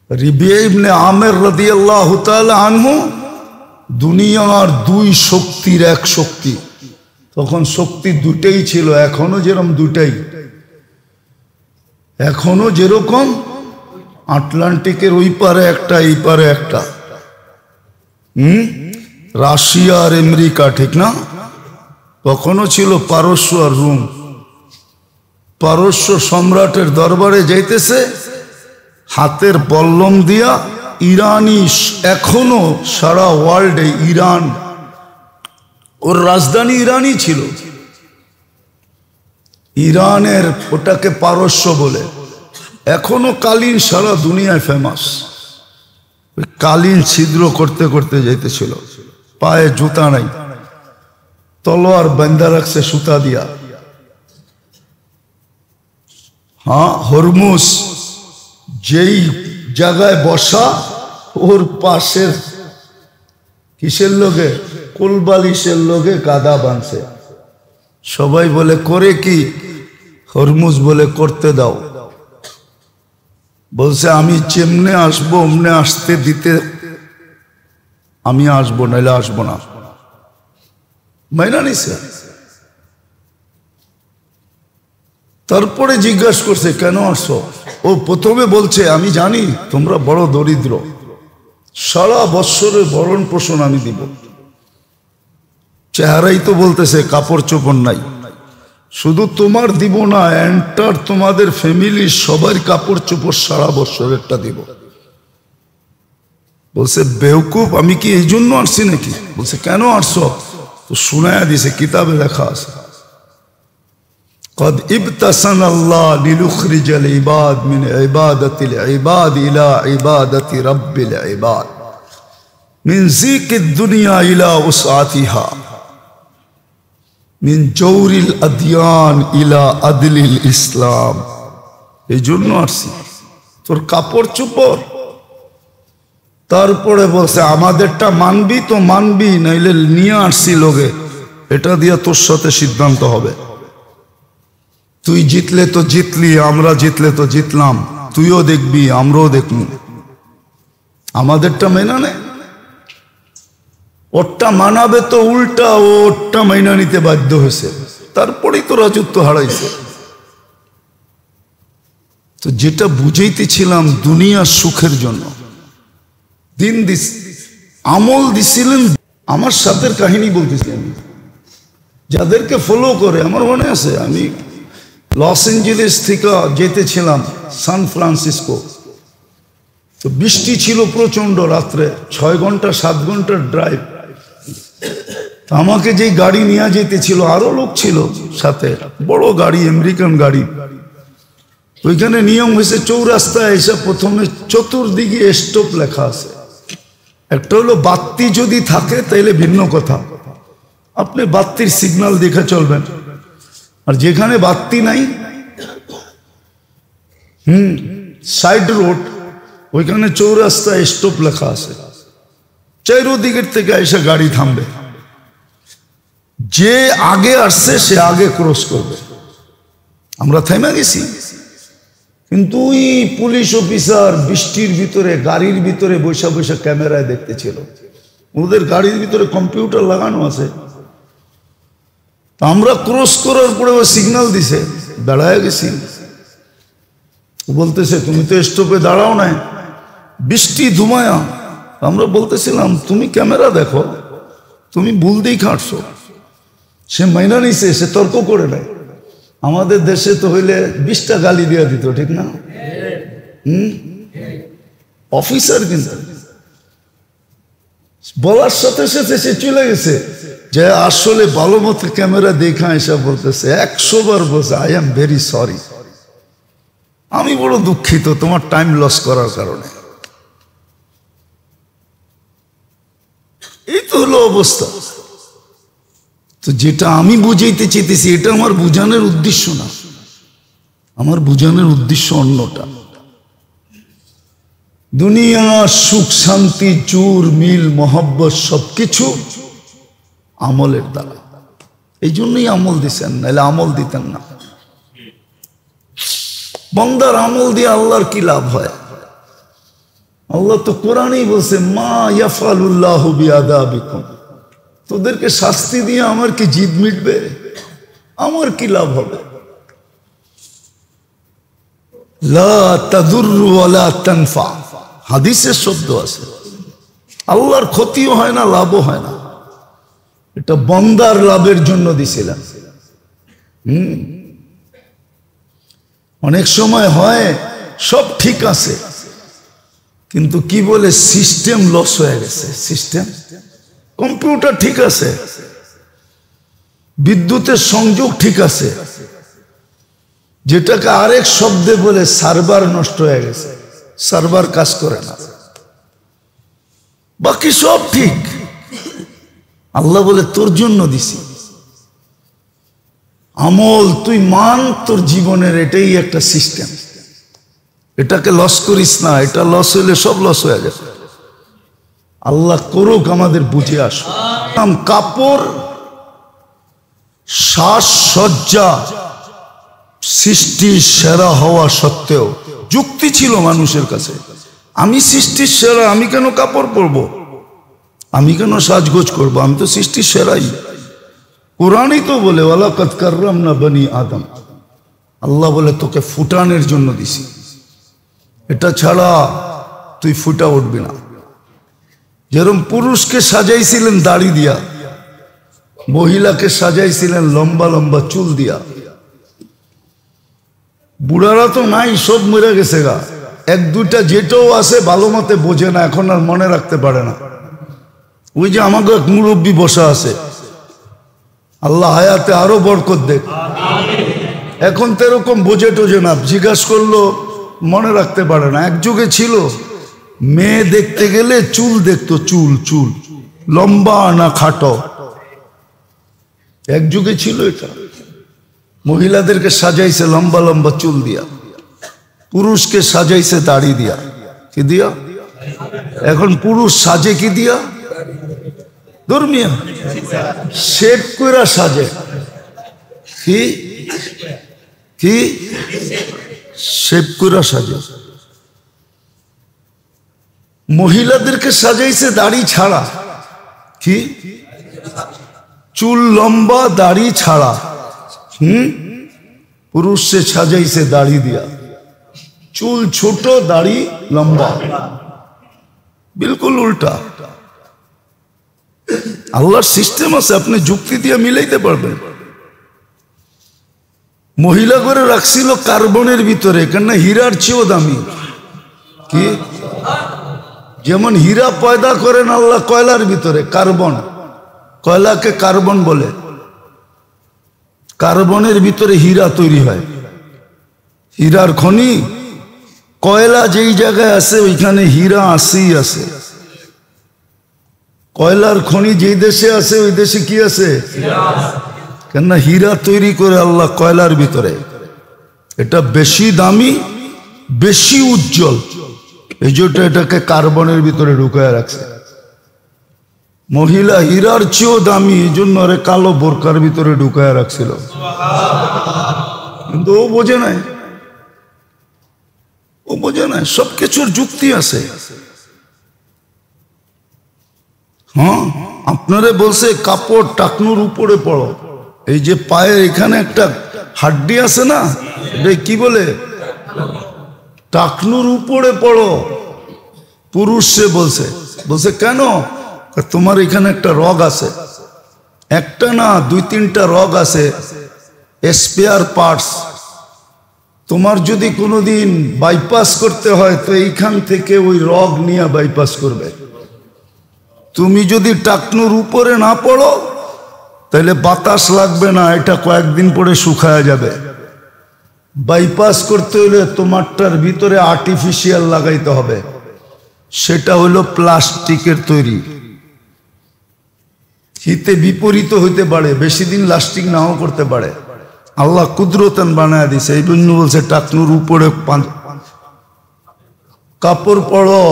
রিবিয়া ইবনে আমের রাদিয়াল্লাহু তাআলা আনহু দুনিয়ার দুই শক্তির এক শক্তি। তখন শক্তি দুটাই ছিল, এখনো যেরকম দুটাই, এখনো যেরকম আটলান্টিকের ওই পারে একটা এই পারে একটা, রাশিয়া আর আমেরিকা, ঠিক না? তখনও ছিল পারস্য আর রোম। পারস্য সম্রাটের দরবারে যাইতেছে হাতের বল্লম দিয়া ইরানি, এখনো সারা ওয়ার্ল্ডে ইরান, ওর রাজধানী ইরানই ছিল। ইরানের ওটাকে পারস্য বলে, এখনো কালীন সারা দুনিয়ায় ফেমাস। কালীন ছিদ্র করতে করতে যাইতেছিল, পায়ে জুতা নাই, তলোয়ার বান্ধা রাখছে সুতা দিয়া। হ্যাঁ, হরমুজ যেই জায়গায় বসা, ওর পাশের কিসের লোকে, কোলবালিশের লোকে কাদা বাঁধছে। সবাই বলে করে কি? হরমুজ বলে করতে দাও। বলছে আমি যেমনে আসবো অমনে আসতে দিতে আমি আসবো, নাইলে আসবো না। মাইনা নিছে। তারপরে জিজ্ঞাসা করছে কেন আসছো? ও প্রথমে বলছে আমি জানি তোমরা বড় দরিদ্র, সারা বৎসরের ভরণ পোষণ আমি দিব। চেহারাই তো বলতেছে কাপড় চোপড় নাই। শুধু তোমার দিব না, এন্টার তোমাদের ফ্যামিলির সবার কাপড় চোপড় সারা বৎসরেরটা দিব। বলছে বেওকুফ, আমি কি এই জন্য আসছি নাকি? বলছে কেন আসছো? তো শুনায়া দিছে, কিতাবে লেখা আছে قد ابتسن الله ليخرج العباد من عبادة العباد إلى عبادة رب العباد من زيك الدنيا إلى وسعتها من جور الأديان إلى عدل الإسلام। এই জন্য আসছি, তোর কাপড় চোপড়। তারপরে বলছে আমাদেরটা মানবি তো মানবি, নাইলে নিয়ে আসছি লোকে, এটা দিয়ে তোর সাথে সিদ্ধান্ত হবে। তুই জিতলে তো জিতলি, আমরা জিতলে তো জিতলাম, তুইও দেখবি আমরাও দেখবো। আমাদেরটা মেনা নে, ওরটা মানাবে তো উল্টা ওরটা মাইনা নিতে বাধ্য হয়েছে। তারপরেই তো রাজত্ব হারাইছে। তো যেটা বুঝাইতেছিলাম দুনিয়ার সুখের জন্য দিন দিস আমল দিছিলেন। আমার সাথে কাহিনী বলতেছি আমি, যাদেরকে ফলো করে আমার মনে আছে, আমি লস এঞ্জেলেস থেকে যেতেছিলাম সান ফ্রান্সিসকো। তো বৃষ্টি ছিল প্রচন্ড, রাত্রে 6 ঘন্টা 7 ঘন্টার ড্রাইভ। আমাকে যেই গাড়ি নিয়ে যেতেছিল, আরো লোক ছিল সাথে, বড় গাড়ি, আমেরিকান গাড়ি। ওইখানে নিয়ম হয়েছে চৌরাস্তায় এসে প্রথমে চতুর্দিকে স্টপ লেখা আছে। একটা হলো বাতি যদি থাকে তাইলে ভিন্ন কথা, আপনি বাতির সিগন্যাল দেখে চলবেন। আর যেখানে বাতি নাই, সাইড রোড, ওইখানে চৌরাস্তায় স্টপ লেখা আছে। চারোদিকের থেকে এসে গাড়ি থামবে, যে আগে আসছে সে আগে ক্রস করবে। আমরা থেমে গেছি, কিন্তু ওই পুলিশ অফিসার বৃষ্টির ভিতরে গাড়ির ভিতরে বৈশা বৈশা ক্যামেরায় দেখতেছিল। ওদের গাড়ির ভিতরে কম্পিউটার লাগানো আছে। আমরা ক্রস করার পরে ও সিগন্যাল দিছে, দাঁড়ায় গেছি। বলতেছে তুমি তো স্টপে দাঁড়াও নাই, বৃষ্টি ধুমায়া। আমরা বলতেছিলাম তুমি ক্যামেরা দেখো, তুমি ভুল দিয়ে খাটছো। সে মাইনা নিছে, সে তর্ক করে নেয়। আমাদের দেশে তো হইলে 20টা গালি দিয়ে দিত, ঠিক না? অফিসার কিন্তু বলার সাথে সাথে সে চলে গেছে, যে আসলে ভালো মতো ক্যামেরা দেখা এসে বলতেছে 100 বার বলছে আই এম ভেরি সরি, আমি বড় দুঃখিত তোমার টাইম লস করার কারণে। এই তো হলো অবস্থা। তো যেটা আমি বুঝাইতে চেয়েছি, এটা আমার বুঝানোর উদ্দেশ্য না, আমার বুঝানোর উদ্দেশ্য অন্যটা। দুনিয়ার সুখ শান্তি জোর মিল মহব্বত সবকিছু আমলের দ্বারা। এই জন্যই আমল দিছেন, নাহলে আমল দিতেন না। বান্দার আমল দিয়ে আল্লাহর কি লাভ হয়? আল্লাহ তো কোরআনেই বলছে, মা ইয়াফআলুল্লাহু বিআযাবিকুম, তোদেরকে শাস্তি দিয়ে আমার কি জিদ মিটবে? আমার কি লাভ হবে? লা তাদুররু ওয়ালা তানফা, হাদিসের শব্দ আছে। আল্লাহর ক্ষতিও হয় না, লাভও হয় না। এটা বন্দার লাভের জন্য দিছিলাম। অনেক সময় হয় সব ঠিক আছে, কিন্তু কি বলে সিস্টেম লস হয়ে গেছে। সিস্টেম, কম্পিউটার ঠিক আছে, বিদ্যুতের সংযোগ ঠিক আছে, যেটাকে আরেক শব্দে বলে সার্ভার নষ্ট হয়ে গেছে, সার্ভার কাজ করে না, বাকি সব ঠিক। আল্লাহ বলে তোর জন্য দিছি আমল, তুই মান তোর জীবনের, এটাই একটা সিস্টেম। এটাকে লস করিস না, এটা লস হইলে সব লস হয়ে যাবে। আল্লাহ করুক আমাদের বুঝে আসো। কাপড়, সাজসজ্জা সৃষ্টির সেরা হওয়া সত্ত্বেও যুক্তি ছিল মানুষের কাছে, আমি সৃষ্টির সেরা, আমি কেন কাপড় পরবো, আমি কেন সাজগোজ করবো, আমি তো সৃষ্টির সেরাই। কোরআনই তো বলে ওয়ালাকাদ কাররামনা বনি আদম, আল্লাহ বলে তোকে ফুটানোর জন্য দিছি, এটা ছাড়া তুই ফুটা উঠবি না। যেরকম পুরুষকে সাজাইছিলেন দাড়ি দিয়া, মহিলাকে সাজাইছিলেন লম্বা লম্বা চুল দিয়া। বুড়ারা তো নাই, সব মরে গেছে গা। এক দুইটা যেটাও আছে ভালো মতে বোঝে না, এখন আর মনে রাখতে পারে না। ওই যে আমাকে এক মুরব্বী বসা আছে, আল্লাহ হায়াতে আরো বরকত দেখ। এখন তো এরকম বোঝে টোঝে না, জিজ্ঞাসা করলো মনে রাখতে পারে না। এক যুগে ছিল মেয়ে দেখতে গেলে চুল দেখতো, চুল চুল লম্বা না খাটো, এক যুগে ছিল এটা। মহিলাদেরকে সাজাইছে লম্বা লম্বা চুল দিয়া, পুরুষকে সাজাইছে দাড়ি দিয়া। কি দিয়া? এখন পুরুষ সাজে কি দিয়া? ধর্মিয়া শেভ কইরা সাজে। কি কি শেভ কইরা সাজে। মহিলাদেরকে সাজাইছে দাড়ি ছাড়া। কি? চুল লম্বা দাড়ি ছাড়া। পুরুষে সাজাইছে দাড়ি দিয়া, চুল ছোট দাড়ি লম্বা, বিলকুল উল্টা। আল্লাহর সিস্টেম আছে, আপনি যুক্তি দিয়ে মিলাইতে পারবেন। মহিলা করে রাখছিল কার্বনের ভিতরে, কেননা হীরার চেয়েও দামি। কি? যেমন হীরা পয়দা করেন আল্লাহ কয়লার ভিতরে, কার্বন, কয়লাকে কার্বন বলে। কার্বনের ভিতরে হীরা তৈরি হয়, হীরার খনি। কয়লা যেই জায়গায় আছে ওইখানে হীরা আসেই আছে। কয়লার খনি যেই দেশে আছে ওই দেশে কি আছে? কেননা হীরা তৈরি করে আল্লাহ কয়লার ভিতরে। এটা বেশি দামি, বেশি উজ্জ্বল, এই জন্য এটাকে কার্বনের ভিতরে ঢুকায় রাখছে। মহিলা হীরার চেয়েও দামি, এই জন্য আরে কালো বোরকার ভিতরে ঢুকায় রাখছিল। কিন্তু ও বোঝে নাই, ও বোঝে নাই, সবকিছুর যুক্তি আছে। হ্যাঁ, আপনারে বলছে কাপড় টাকনুর উপরে পড়ো। এই যে পায়ের এখানে একটা হাড্ডি আছে না, এটা কি বলে? টাকনুর উপরে পড়ো। পুরুষে বলছে, বলছে কেন? তোমার এখানে একটা রগ আছে, একটা না দুই তিনটা রগ আছে, স্পেয়ার পার্টস। তোমার যদি কোনোদিন বাইপাস করতে হয় তো এইখান থেকে ওই রগ নিয়ে বাইপাস করবে। তুমি যদি টাকনুর উপরে না পড়ো তাহলে বাতাস লাগবে না, এটা কয়েকদিন পরে শুকায়া যাবে। বাইপাস করতে হলে তোমারটার ভিতরে আর্টিফিশিয়াল লাগাইতে হবে, সেটা হলো প্লাস্টিকের তৈরি। হিতে বিপরীত হইতে পারে, বেশি দিন লাস্টিং নাও করতে পারে। আল্লাহ কুদরতান বানায় দিছে, এই জন্য বলছে টাকনুর উপরে কাপড় পরো,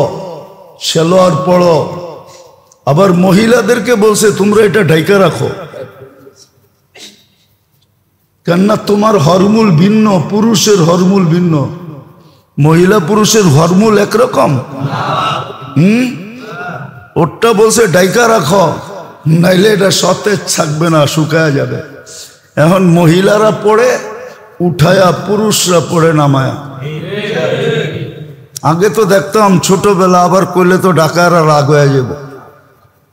সেলোয়ার পরো। আবার মহিলাদেরকে বলছে তোমরা এটা ঢাইকা রাখো, কেননা তোমার হরমুল ভিন্ন, পুরুষের হরমুল ভিন্ন। মহিলা পুরুষের হরমুল একরকম, ওটা বলছে ডাইকা রাখো, নাইলে এটা সতেজ থাকবে না, শুকায়া যাবে। এখন মহিলারা পড়ে উঠায়া, পুরুষরা পড়ে নামায়া। আগে তো দেখতাম ছোটবেলা, আবার করলে তো ডাকারা রাগ হয়ে যাব,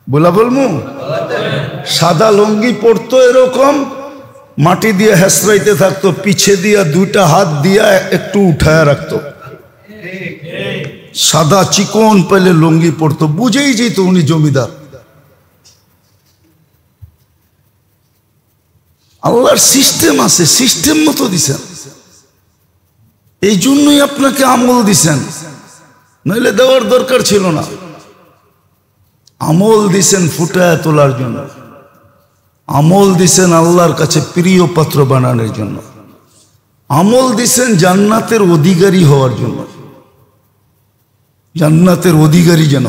বলমু সাদা লুঙ্গি পড়তো, এরকম মাটি দিয়ে হেসরাইতে থাকতো, পিছে দিয়া দুইটা হাত দিয়া একটু উঠায়া রাখতো, সাদা চিকন পেলে লুঙ্গি পড়তো, বুঝেই যেত উনি জমিদার। আল্লাহর সিস্টেম আছে, সিস্টেম মতো দিছেন, এই জন্যই আপনাকে আমল দিছেন, নইলে দেওয়ার দরকার ছিল না। আমল দিছেন ফুটায় তোলার জন্য, আমল দিছেন আল্লাহর কাছে প্রিয় পাত্র বানানোর জন্য, আমল দিছেন জান্নাতের অধিকারী হওয়ার জন্য, জান্নাতের অধিকারী যেন।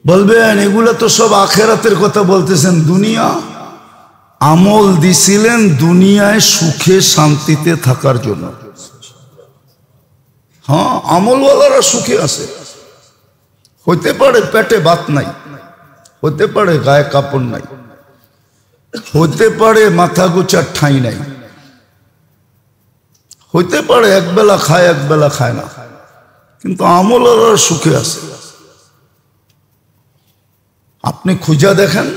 বলবেন এগুলো তো সব আখেরাতের কথা বলতেছেন, দুনিয়া আমল দিছিলেন দুনিয়ায় সুখে শান্তিতে থাকার জন্য। হ্যাঁ, আমলওয়ালারা সুখে আছে, হইতে পারে পেটে ভাত নাই, হতে পারে গায়ে কাপড় নাই, হতে পারে মাথা গোছার ঠাঁই নাই, হইতে পারে একবেলা খায় একবেলা খায় না, কিন্তু আমলওয়ালারা সুখে আছে। আপনি খুঁজা দেখেন,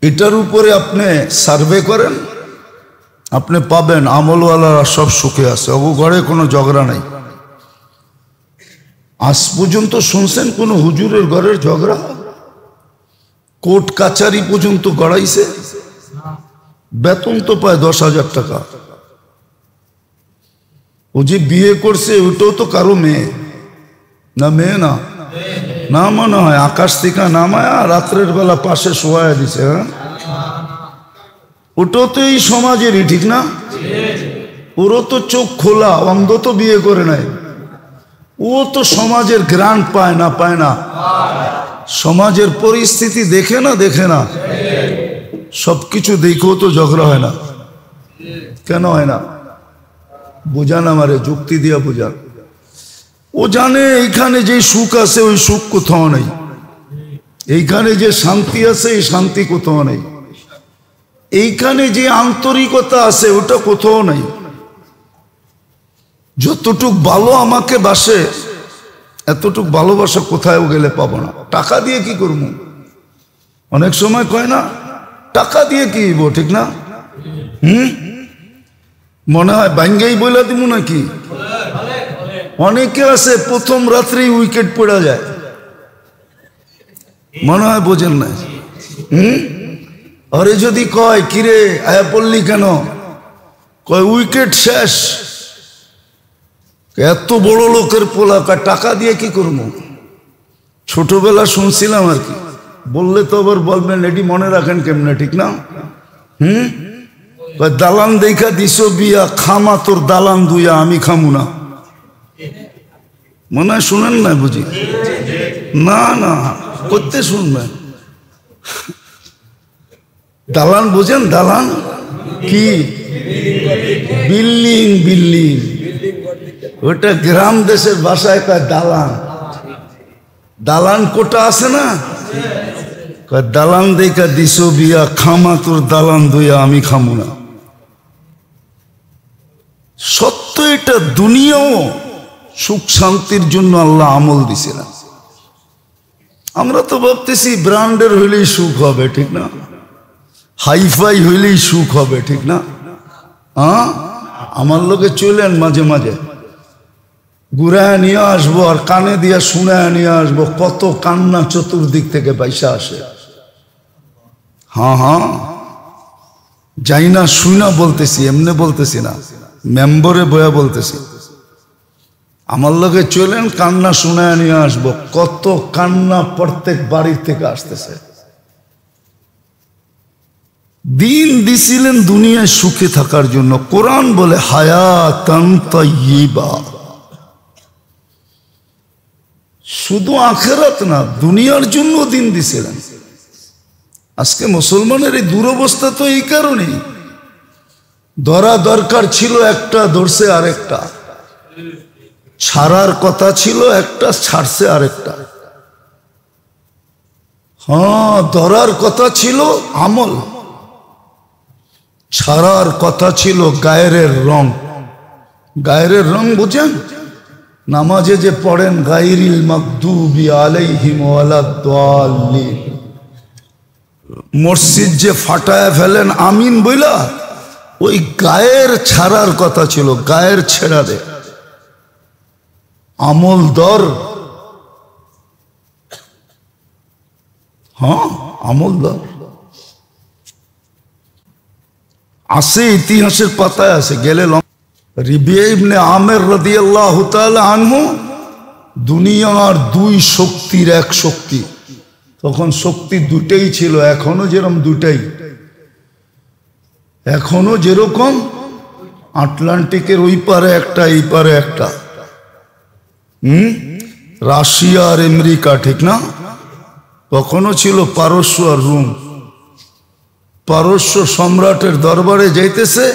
এটার উপরে আপনি সার্ভে করেন, আপনি পাবেন আমলওয়ালারা সব সুখে আছে, ও ঘরে কোনো ঝগড়া নাই। আজ পর্যন্ত শুনছেন কোন হুজুরের ঘরের ঝগড়া? কোর্ট কাচারি পর্যন্ত গড়াইছে, বেতন তো পায় 10,000 টাকা। ও যে বিয়ে করছে ওটাও তো কারো মেয়ে না, মেয়ে না, না মনে হয় আকাশ থেকে নামায়া রাত্রের বেলা পাশে শোয়া দিছে। হ্যাঁ, ওটাও তো এই সমাজেরই, ঠিক না? ওরও তো চোখ খোলা, অন্ধ তো বিয়ে করে নাই, ও তো সমাজের গ্রান্ট পায় না, পায় না, সমাজের পরিস্থিতি দেখে না, দেখে না, সবকিছু দেখেও তো ঝগড়া হয় না। কেন হয় না? বোঝান আমারে, যুক্তি দিয়া বোঝান। ও জানে এইখানে যে সুখ আছে ওই সুখ কোথাও নেই, এইখানে যে শান্তি আছে এই শান্তি কোথাও নেই, এইখানে যে আন্তরিকতা আছে ওটা কোথাও নেই। যতটুক ভালো আমাকে বাসে এতটুক ভালোবাসা কোথাও গেলে পাবো না। টাকা দিয়ে কি করবো? অনেক সময় কয় না টাকা দিয়ে কি হইব, ঠিক না? মনে হয় ভাঙ্গেই বইলা দিব নাকি? অনেকে আছে প্রথম রাত্রেই উইকেট পড়া যায়, মনে হয় বোঝেন না। আরে যদি কয় কিরে আয়া পড়লি কেন, কয় উইকেট শেষ। এত বড় লোকের পোলা, টাকা দিয়ে কি করবো? ছোটবেলা শুনছিলাম আর কি, বললে তো আবার বলবেন এটি মনে রাখেন কেমনে, ঠিক না? দালান দেখা দিস বিয়া, খামা তোর দালান দুইয়া, আমি খামু না। মনে হয় শুনেন না বুঝি? না না, করতে শুনবেন। দালান বুঝেন? দালান কি? বিল্ডিং, বিল্ডিং, ওটা গ্রাম দেশের ভাষায় কয় দালান। দালান কোটা আছে না, দালান দেখা দিস বিয়া, খামা তোর দালান দুইয়া, আমি খামু না। সত্য এটা, দুনিয়াও সুখ শান্তির জন্য আল্লাহ আমল দিছে না। আমরা তো ভাবতেছি ব্র্যান্ডের হইলেই সুখ হবে, ঠিক না? হাইফাই হইলেই সুখ হবে, ঠিক না? আমার লোকে চলেন মাঝে মাঝে, ঘুরায় নিয়ে আসবো আর কানে দিয়া শুনায় নিয়ে আসবো, কত কান্না চতুর্দিক থেকে পয়সা আসে। হ্যাঁ হ্যাঁ, যাই না শুনা বলতেছি, এমনি বলতেছি না, মেম্বরে বয়া বলতেছি। আমার লোকে চলেন, কান্না শুনায় নিয়ে আসবো, কত কান্না প্রত্যেক বাড়ির থেকে আসতেছে। দিন দিছিলেন দুনিয়ায় সুখে থাকার জন্য। কোরআন বলে হায়াতান তাইয়্যিবা, শুধু আখিরাত না, দুনিয়ার জন্য দিন দিছিলেন। আজকে মুসলমানের এই দুরবস্থা তো এই কারণেই, ধরা দরকার ছিল একটা, ধরছে আরেকটা। ছাড়ার কথা ছিল একটা, ছাড়ছে আরেকটা। হ্যাঁ, ধরার কথা ছিল আমল, ছাড়ার কথা ছিল গায়ের রং। গায়ের রং বুঝেন? নামাজে যে পড়েন গায়রিল মাগদুবি আলাইহিম ওয়ালাদ-দাল্লিন, মসজিদ যে ফাটায় ফেলেন আমিন বইলা, ওই গায়ের ছাড়ার কথা ছিল, গায়ের ছেড়া দে। আমল দর, হ্যাঁ আমল দর আছে, ইতিহাসের পাতায় আছে, গেলে রিবিয়া ইবনে আমের রাদিয়াল্লাহু তাআলা আনহু দুনিয়ার দুই শক্তির এক শক্তি। তখন শক্তি দুটাই ছিল, এখনো যেরকম দুটাই, এখনো যেরকম আটলান্টিকের ওই পারে একটা, এই পারে একটা। রাশিয়া আর আমেরিকা, ঠিক না? তখনও ছিল পারস্য আর রোম। পারস্য সম্রাটের দরবারে যাইতেছে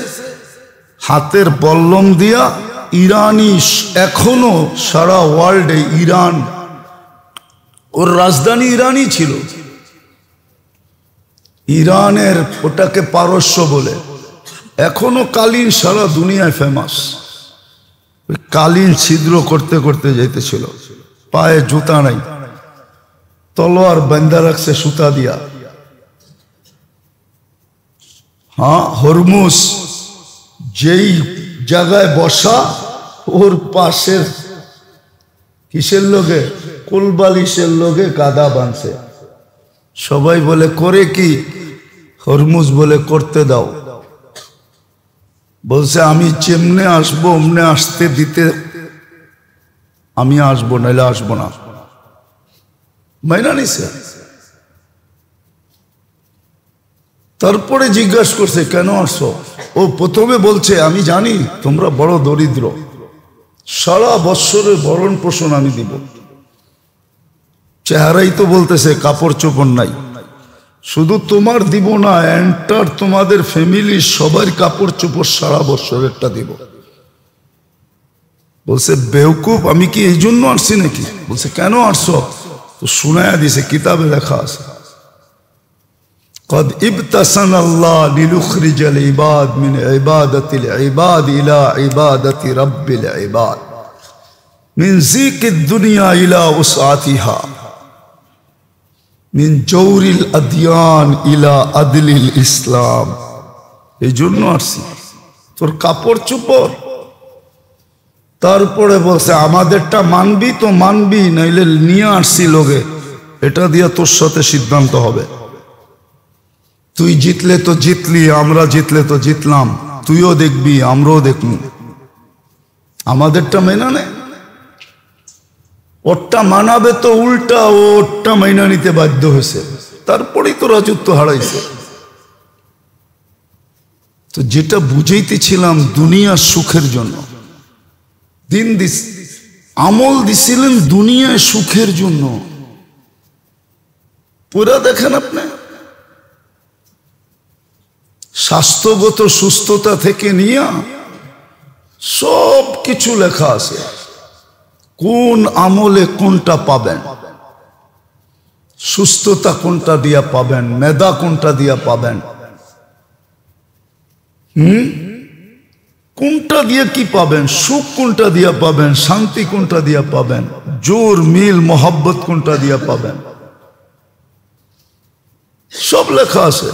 হাতের বল্লম দিয়া ইরানি, এখনো সারা ওয়ার্ল্ডে ইরান, ওর রাজধানী ইরানই ছিল। ইরানের ওটাকে পারস্য বলে, এখনো কালীন সারা দুনিয়ায় ফেমাস। ওই কালীন ছিদ্র করতে করতে যাইতেছিল, পায়ে জুতা নাই, তলোয়ার বান্ধা রাখছে সুতা দিয়া। হ্যাঁ, হরমুজ যেই জায়গায় বসা, ওর পাশের কিসের লোকে, কোলবালিশের লোকে গাদা বাঁধছে। সবাই বলে করে কি? হরমুজ বলে করতে দাও। বলছে আমি যেমনে আসবো অমনে আসতে দিতে আমি আসবো, নাইলে আসবো না। মাইনা নিছে। তারপরে জিজ্ঞাসা করছে কেন আসছো? ও প্রথমে বলছে আমি জানি তোমরা বড় দরিদ্র, সারা বৎসরের ভরণ পোষণ আমি দিব। চেহারাই তো বলতেছে কাপড় চোপড় নাই। শুধু তোমার দিব না, এন্টার তোমাদের ফ্যামিলির সবার কাপড় চোপড় সারা বৎসরেরটা দিব। বলছে বেওকুফ, আমি কি এই জন্য আসছি নাকি? বলছে কেন আসছো? তো শুনায়া দিছে, কিতাবে লেখা আছে قد ابتسن الله ليخرج العباد من عبادة العباد إلى عبادة رب العباد من زيك الدنيا إلى وسعتها من جور الأديان إلى عدل الإسلام। এই জন্য আসছি, তোর কাপড় চোপড়। তারপরে বলছে আমাদেরটা মানবি তো মানবি, নাইলে নিয়ে আসছি লোকে, এটা দিয়া তোর সাথে সিদ্ধান্ত হবে। তুই জিতলে তো জিতলি, আমরা জিতলে তো জিতলাম, তুইও দেখবি আমরাও দেখব। আমাদেরটা মেনা নে, ওরটা মানাবে তো উল্টা ওরটা মাইনা নিতে বাধ্য হয়েছে, তারপরেই তো রাজত্ব হারাইছে। তো যেটা বুঝাইতেছিলাম দুনিয়ার সুখের জন্য দিন দিস, আমল দিছিলেন দুনিয়ায় সুখের জন্য। পুরা দেখেন আপনি, স্বাস্থ্যগত সুস্থতা থেকে নিয়ে সব কিছু লেখা আছে, কোন আমলে কোনটা পাবেন, সুস্থতা কোনটা দিয়া পাবেন, মেধা কোনটা দিয়া পাবেন, কোনটা দিয়ে কি পাবেন, সুখ কোনটা দিয়া পাবেন, শান্তি কোনটা দিয়া পাবেন, জোর মিল মোহাব্বত কোনটা দিয়া পাবেন, সব লেখা আছে।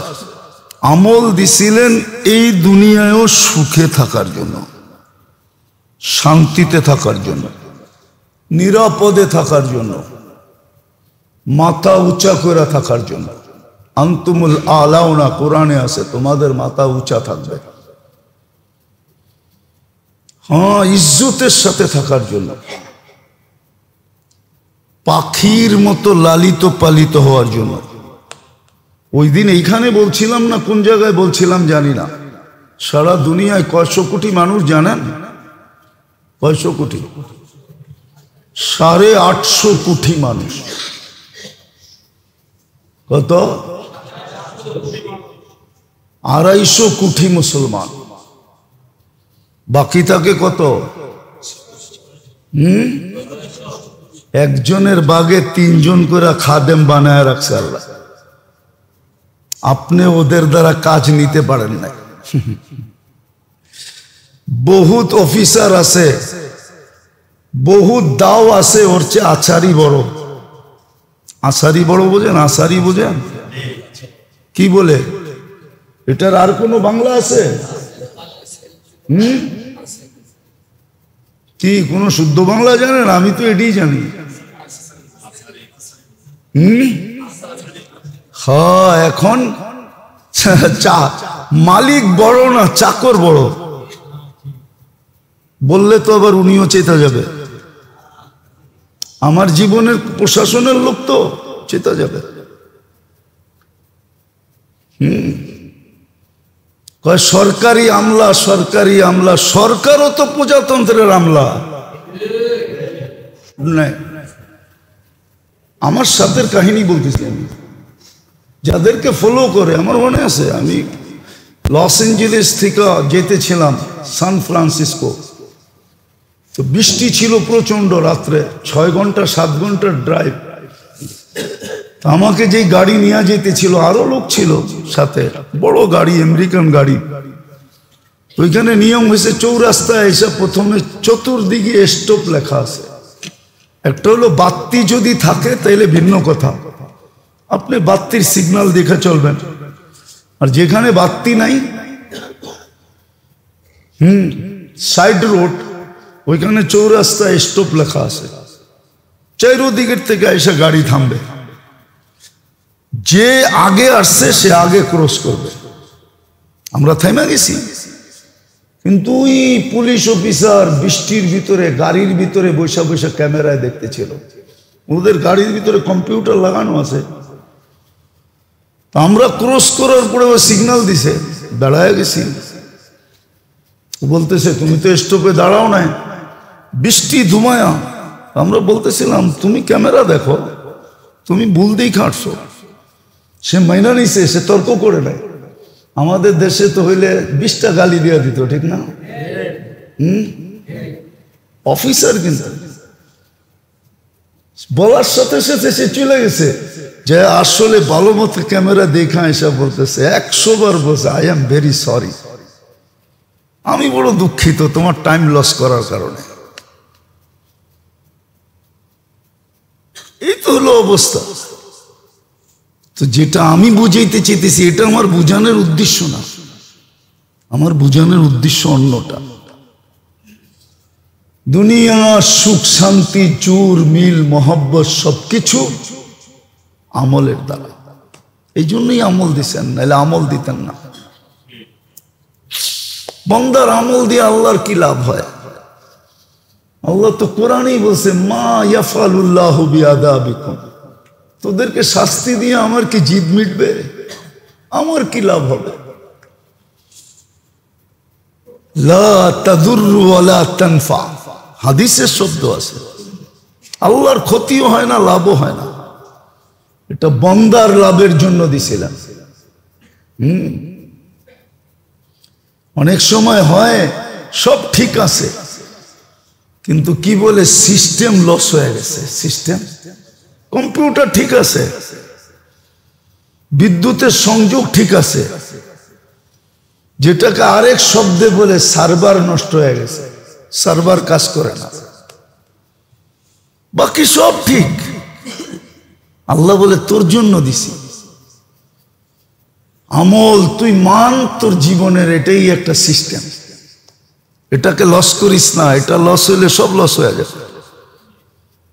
আমল দিছিলেন এই দুনিয়ায়ও সুখে থাকার জন্য, শান্তিতে থাকার জন্য, নিরাপদে থাকার জন্য, মাথা উঁচা করে থাকার জন্য। আনতুমুল আলাউনা কোরআনে আছে, তোমাদের মাথা উঁচা থাকবে। হ্যাঁ, ইজ্জতের সাথে থাকার জন্য, পাখির মতো লালিত পালিত হওয়ার জন্য। ওই দিন এইখানে বলছিলাম না কোন জায়গায় বলছিলাম জানি না, সারা দুনিয়ায় কয়শো কোটি মানুষ জানেন? কয়শো কোটি? 850 কোটি মানুষ। কত? 250 কোটি মুসলমান। বাকি থাকে কত? একজনের বাগে 3 জন করে খাদেম বানায় রাখছে আল্লাহ। আপনি ওদের দ্বারা কাজ নিতে পারেন না। বহুত অফিসার আছে, বহুত দাও আছে, ওর চেয়ে আচারি বড়। আচারি বড় বোঝেন? আচারি বোঝেন কি বলে? এটার আর কোনো বাংলা আছে? কি কোনো শুদ্ধ বাংলা জানেন? আমি তো এটাই জানি। হ্যাঁ, এখন মালিক বড় না চাকর বড় বললে তো আবার উনিও চেতা যাবে। আমার জীবনের প্রশাসনের লোক তো চেতা যাবে। কয় সরকারি আমলা, সরকারি আমলা। সরকারও তো প্রজাতন্ত্রের আমলা। আমার সাথে কাহিনী বলতেছি আমি, যাদেরকে ফলো করে। আমার মনে আছে আমি লস এঞ্জেলেস থেকে যেতেছিলাম সান ফ্রান্সিসকো, তো বৃষ্টি ছিল প্রচন্ড, রাত্রে 6 ঘন্টা 7 ঘন্টার ড্রাইভ। আমাকে যেই গাড়ি নিয়ে যেতেছিল, আরো লোক ছিল সাথে, বড় গাড়ি, আমেরিকান গাড়ি। ওইখানে নিয়ম হয়েছে চৌরাস্তায় এসে প্রথমে চতুর্দিকে স্টপ লেখা আছে। একটা হলো বাতি যদি থাকে তাহলে ভিন্ন কথা, আপনি বাতির সিগন্যাল দেখে চলবেন। আর যেখানে বাতি নাই, সাইড রোড, ওইখানে চৌরাস্তায় স্টপ লেখা আছে। চারদিকের থেকে এসে গাড়ি থামবে, যে আগে আসছে সে আগে ক্রস করবে। আমরা থেমে গেছি, কিন্তু ওই পুলিশ অফিসার বৃষ্টির ভিতরে গাড়ির ভিতরে বৈশা বৈশা ক্যামেরায় দেখতেছিল। ওদের গাড়ির ভিতরে কম্পিউটার লাগানো আছে। আমরা ক্রস করার পরে ও সিগন্যাল দিছে, দাঁড়ায় গেছি। বলতেছে তুমি তো স্টপে দাঁড়াও নাই, বৃষ্টি ধুমায়া। আমরা বলতেছিলাম তুমি ক্যামেরা দেখো, তুমি ভুল দিয়ে খাটছো। সে মাইনা নিছে, সে তর্ক করে নাই। আমাদের দেশে তো হইলে 20টা গালি দিয়ে দিত, ঠিক না? অফিসার কিন্তু বলার সাথে সাথে সে চলে গেছে, যে আসলে ভালো মতো ক্যামেরা দেখা এসে বলতেছে 100 বার বলছে আই এম ভেরি সরি, আমি বড় দুঃখিত তোমার টাইম লস করার কারণে। এই তো হলো অবস্থা। তো যেটা আমি বুঝাইতে চেয়েছি, এটা আমার বুঝানোর উদ্দেশ্য না। আমার বুঝানোর উদ্দেশ্য অন্যটা। দুনিয়া সুখ শান্তি চুর মিল মহব্বত সবকিছু আমলের দ্বারা। এই জন্যই আমল দিচ্ছেন, নাহলে আমল দিতেন না। বান্দার আমল দিয়ে আল্লাহর কি লাভ হয়? আল্লাহ তো কোরআনেই বলছে মা ইয়াফালুল্লাহু বিআযাবিকুম, তোদেরকে শাস্তি দিয়ে আমার কি জিদ মিটবে? আমার কি লাভ হবে? লা তাদুররু ওয়ালা তানফা, হাদিসের শব্দ আছে। আল্লাহর ক্ষতিও হয় না, লাভও হয় না। এটা বান্দার লাভের জন্য দিছিলাম। অনেক সময় হয় সব ঠিক আছে, কিন্তু কি বলে সিস্টেম লস হয়ে গেছে। সিস্টেম, কম্পিউটার ঠিক আছে, বিদ্যুতের সংযোগ ঠিক আছে, যেটাকে আরেক শব্দে বলে সার্ভার নষ্ট হয়ে গেছে, সার্ভার কাজ করে না, বাকি সব ঠিক। আল্লাহ বলে তোর জন্য দিছি আমল, তুই মান তোর জীবনের, এটাই একটা সিস্টেম। এটাকে লস করিস না, এটা লস হইলে সব লস হয়ে যাবে।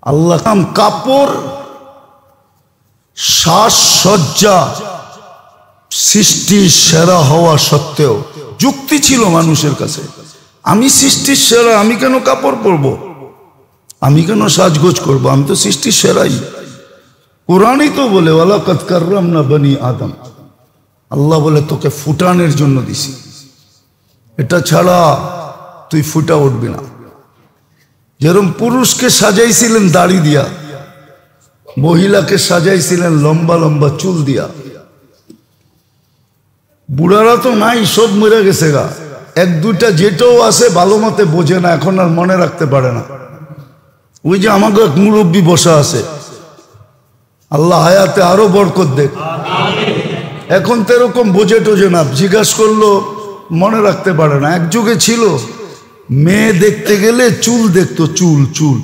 আল্লাহ কাপড় সাজসজ্জা সৃষ্টির সেরা হওয়া সত্ত্বেও যুক্তি ছিল মানুষের কাছে, আমি সৃষ্টির সেরা, আমি কেন কাপড় পরবো, আমি কেন সাজগোজ করবো, আমি তো সৃষ্টির সেরাই। কোরআনই তো বলে ওয়ালাকাদ কাররামনা বনি আদম। আল্লাহ বলে তোকে ফুটানোর জন্য দিছি, এটা ছাড়া তুই ফুটা উঠবি না। যেরকম পুরুষকে সাজাইছিলেন দাড়ি দিয়া, মহিলাকে সাজাইছিলেন লম্বা লম্বা চুল দিয়া। বুড়ারা তো নাই, সব মরে গেছে গা। 1-2টা যেটাও আছে ভালো মতে বোঝে না, এখন আর মনে রাখতে পারে না। ওই যে আমাকে এক মুরব্বী বসা আছে, আল্লাহ হায়াতে আরো বরকত দেখ। এখন তো এরকম বোঝে টোঝে না, জিজ্ঞাসা করলো মনে রাখতে পারে না। এক যুগে ছিল মেয়ে দেখতে গেলে চুল দেখতো, চুল চুল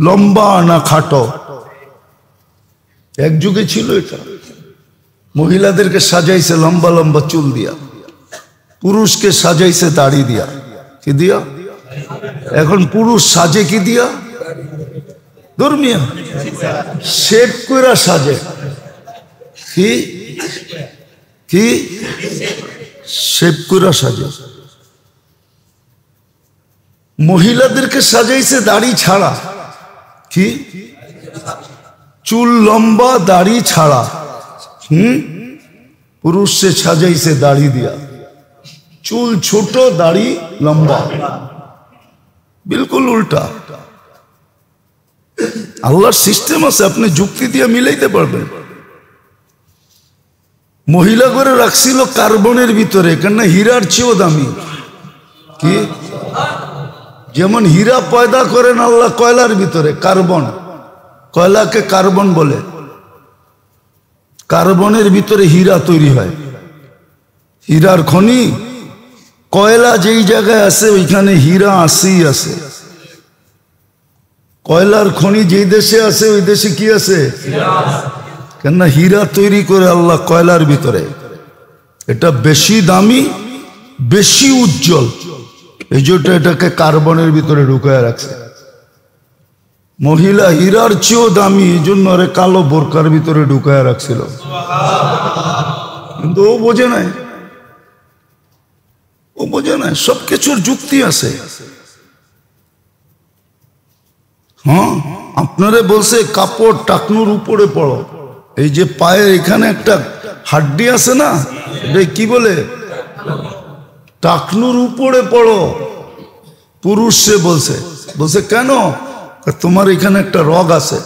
লম্বা না খাটো, এক যুগে ছিল এটা। মহিলাদেরকে সাজাইছে লম্বা লম্বা চুল দিয়া, পুরুষকে সাজাইছে দাড়ি দিয়া। কি দিয়া? এখন পুরুষ সাজে কি দিয়া? ধর্মিয়া শেভ কইরা সাজে। কি কি শেভ কইরা সাজে। মহিলাদেরকে সাজাইছে দাড়ি ছাড়া। কি? চুল লম্বা দাড়ি ছাড়া। পুরুষে সাজাইছে দাড়ি দিয়া, চুল ছোট দাড়ি লম্বা, বিলকুল উল্টা। আল্লাহর সিস্টেম আছে, আপনি যুক্তি দিয়ে মিলাইতে পারবেন। মহিলা করে রাখছিল কার্বনের ভিতরে, কেননা হীরার চেয়েও দামি। কি? যেমন হীরা পয়দা করেন আল্লাহ কয়লার ভিতরে, কার্বন। কয়লাকে কার্বন বলে। কার্বনের ভিতরে হীরা তৈরি হয়, হীরার খনি। কয়লা যেই জায়গায় আছে ওইখানে হীরা আসেই আছে। কয়লার খনি যেই দেশে আছে ওই দেশে কি আছে? কেননা হীরা তৈরি করে আল্লাহ কয়লার ভিতরে। এটা বেশি দামি, বেশি উজ্জ্বল, এই জন্য এটাকে কার্বনের ভিতরে ঢুকায় রাখছে। মহিলা হীরার চেয়েও দামি, এই জন্য আরে কালো বোরকার ভিতরে ঢুকায় রাখছিল। কিন্তু ও বোঝে নাই, ও বোঝে নাই, সবকিছুর যুক্তি আছে। হ্যাঁ, আপনারে বলছে কাপড় টাকনুর উপরে পড়ো। এই যে পায়ের এখানে একটা হাড্ডি আছে না, এটা কি বলে? টাকনুর উপরে পড়ো। পুরুষ সে বলছে, বলছে কেন? তোমার এখানে একটা রগ আছে,